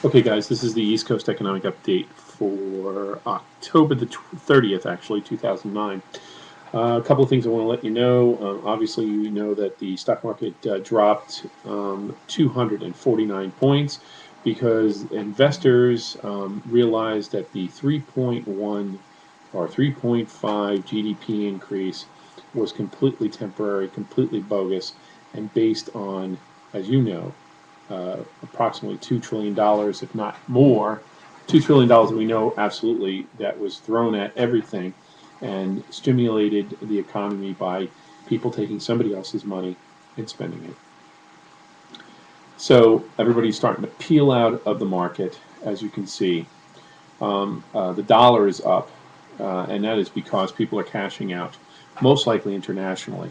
Okay, guys, this is the East Coast Economic Update for October the 30th, actually, 2009. A couple of things I want to let you know. Obviously, you know that the stock market dropped 249 points because investors realized that the 3.1 or 3.5 GDP increase was completely temporary, completely bogus, and based on, as you know, approximately $2 trillion, if not more. $2 trillion that we know absolutely that was thrown at everything and stimulated the economy by people taking somebody else's money and spending it. So everybody's starting to peel out of the market, as you can see. The dollar is up, and that is because people are cashing out, most likely internationally.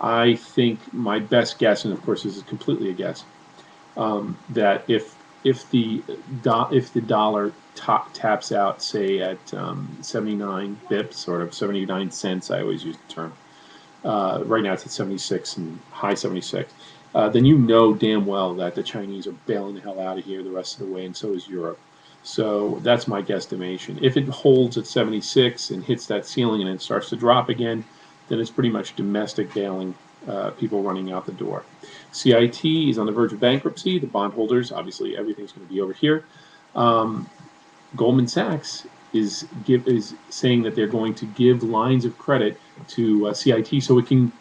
I think my best guess, and of course this is completely a guess, that if the dollar taps out, say at 79 bips, sort of 79 cents, I always use the term. Right now it's at 76 and high 76. Then you know damn well that the Chinese are bailing the hell out of here the rest of the way, and so is Europe. So that's my guesstimation. If it holds at 76 and hits that ceiling and it starts to drop again, then it's pretty much domestic bailing, people running out the door. CIT is on the verge of bankruptcy. The bondholders, obviously, everything's going to be over here. Goldman Sachs is saying that they're going to give lines of credit to CIT so it can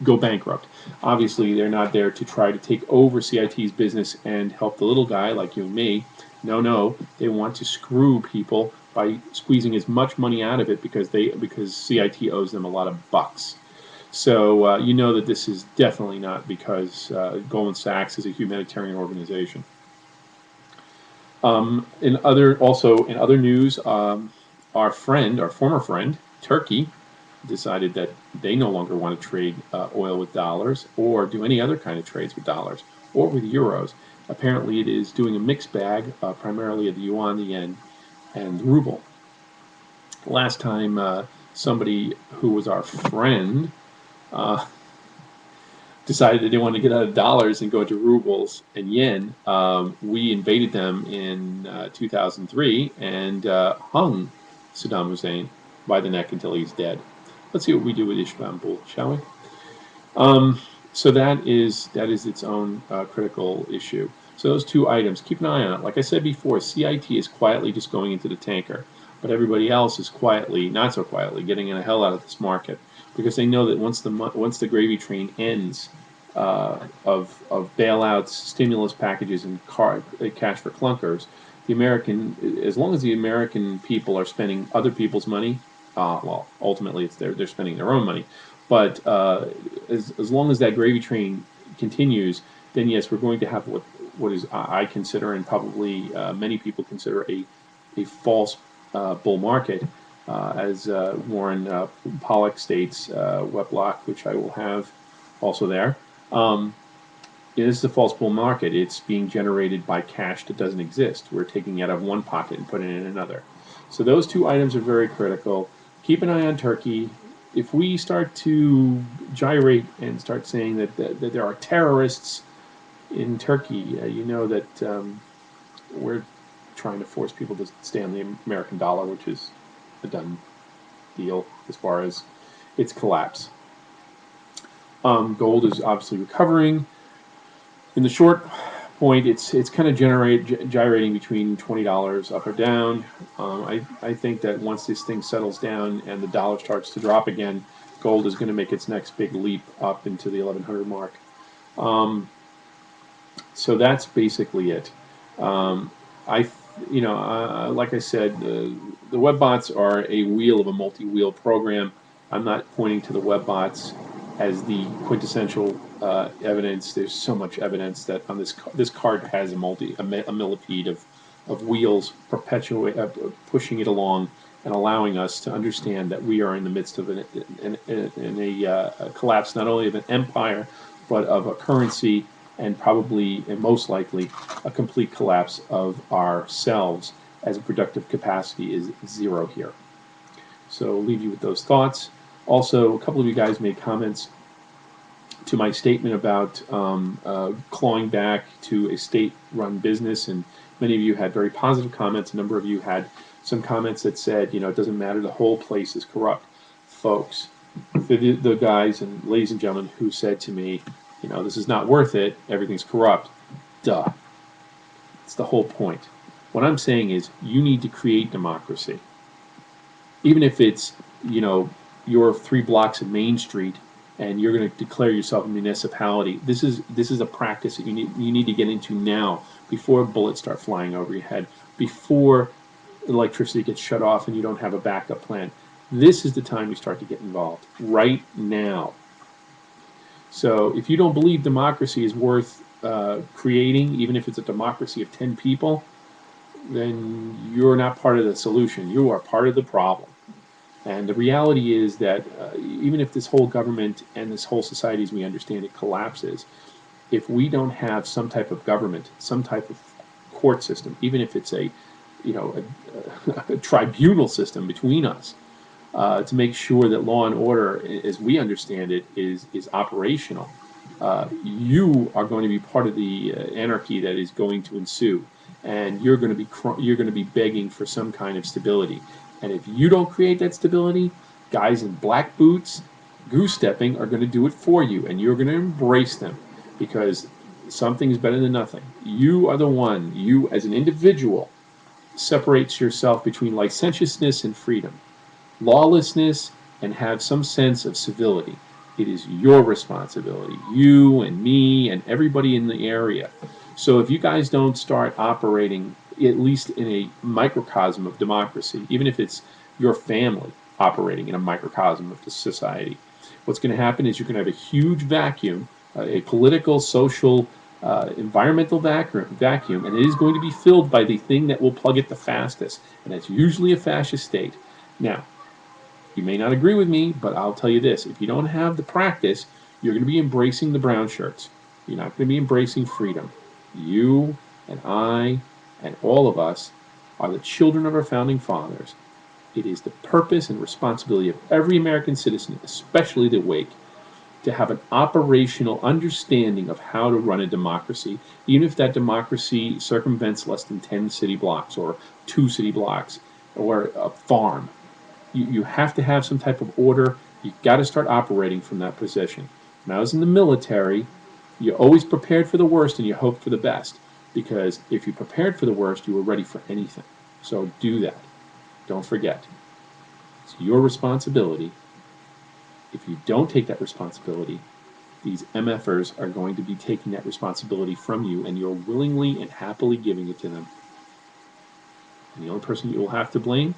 go bankrupt. Obviously, they're not there to try to take over CIT's business and help the little guy like you and me. No, no, they want to screw people by squeezing as much money out of it because CIT owes them a lot of bucks. So you know that this is definitely not because Goldman Sachs is a humanitarian organization. In other news, our former friend, Turkey, decided that they no longer want to trade oil with dollars or do any other kind of trades with dollars or with euros. Apparently, it is doing a mixed bag, primarily of the yuan, the yen, and the ruble. Last time, somebody who was our friend decided that they wanted to get out of dollars and go into rubles and yen. We invaded them in 2003 and hung Saddam Hussein by the neck until he's dead. Let's see what we do with Istanbul, shall we? So that is its own critical issue. So those two items, keep an eye on it. Like I said before, CIT is quietly just going into the tanker, but everybody else is quietly, not so quietly, getting the hell out of this market because they know that once the gravy train ends of bailouts, stimulus packages, and cash for clunkers, as long as the American people are spending other people's money, well, ultimately they're spending their own money. But as long as that gravy train continues, then yes, we're going to have what is I consider, and probably many people consider, a false bull market, as Warren Pollock states, Weblock, which I will have also there. It is the false bull market. It's being generated by cash that doesn't exist. We're taking it out of one pocket and putting it in another. So those two items are very critical. Keep an eye on Turkey. If we start to gyrate and start saying that there are terrorists in Turkey, you know that we're trying to force people to stay on the American dollar, which is a done deal as far as its collapse. Gold is obviously recovering. In the short point, it's kind of gyrating between $20 up or down. I think that once this thing settles down and the dollar starts to drop again, gold is going to make its next big leap up into the 1100 mark. So that's basically it. Like I said, the web bots are a wheel of a multi-wheel program. I'm not pointing to the web bots as the quintessential evidence. There's so much evidence that on this card has a millipede of wheels pushing it along and allowing us to understand that we are in the midst of a collapse, not only of an empire, but of a currency, and probably and most likely a complete collapse of ourselves, as a productive capacity is zero here. So I'll leave you with those thoughts. Also, a couple of you guys made comments to my statement about clawing back to a state-run business, and many of you had very positive comments. A number of you had some comments that said, it doesn't matter, the whole place is corrupt. Folks, for the guys and ladies and gentlemen who said to me, this is not worth it, everything's corrupt. Duh. It's the whole point. What I'm saying is you need to create democracy. Even if it's, your 3 blocks of Main Street and you're going to declare yourself a municipality. This is a practice that you need to get into now, before bullets start flying over your head, before electricity gets shut off and you don't have a backup plan. This is the time you start to get involved, right now. So if you don't believe democracy is worth creating, even if it's a democracy of 10 people, then you're not part of the solution. You are part of the problem. And the reality is that even if this whole government and this whole society as we understand it collapses, if we don't have some type of government, some type of court system, even if it's a tribunal system between us, to make sure that law and order, as we understand it, is operational, you are going to be part of the anarchy that is going to ensue, and you're going to be begging for some kind of stability. And if you don't create that stability, guys in black boots, goose stepping, are going to do it for you, and you're going to embrace them, because something is better than nothing. You are the one. You, as an individual, separates yourself between licentiousness and freedom, lawlessness, and have some sense of civility. It is your responsibility, you and me and everybody in the area. So if you guys don't start operating, at least in a microcosm of democracy, even if it's your family operating in a microcosm of the society, what's going to happen is you're going to have a huge vacuum, a political, social, environmental vacuum, and it is going to be filled by the thing that will plug it the fastest, and that's usually a fascist state. Now, you may not agree with me, but I'll tell you this. If you don't have the practice, you're going to be embracing the brown shirts. You're not going to be embracing freedom. You and I and all of us are the children of our founding fathers. It is the purpose and responsibility of every American citizen, especially the Wake, to have an operational understanding of how to run a democracy, even if that democracy circumvents less than 10 city blocks or 2 city blocks or a farm. You have to have some type of order. You've got to start operating from that position. When I was in the military, you always prepared for the worst and you hoped for the best. Because if you prepared for the worst, you were ready for anything. So do that. Don't forget. It's your responsibility. If you don't take that responsibility, these MFers are going to be taking that responsibility from you, and you're willingly and happily giving it to them. And the only person you will have to blame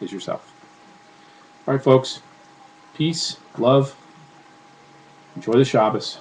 is yourself. All right, folks. Peace, love. Enjoy the Shabbos.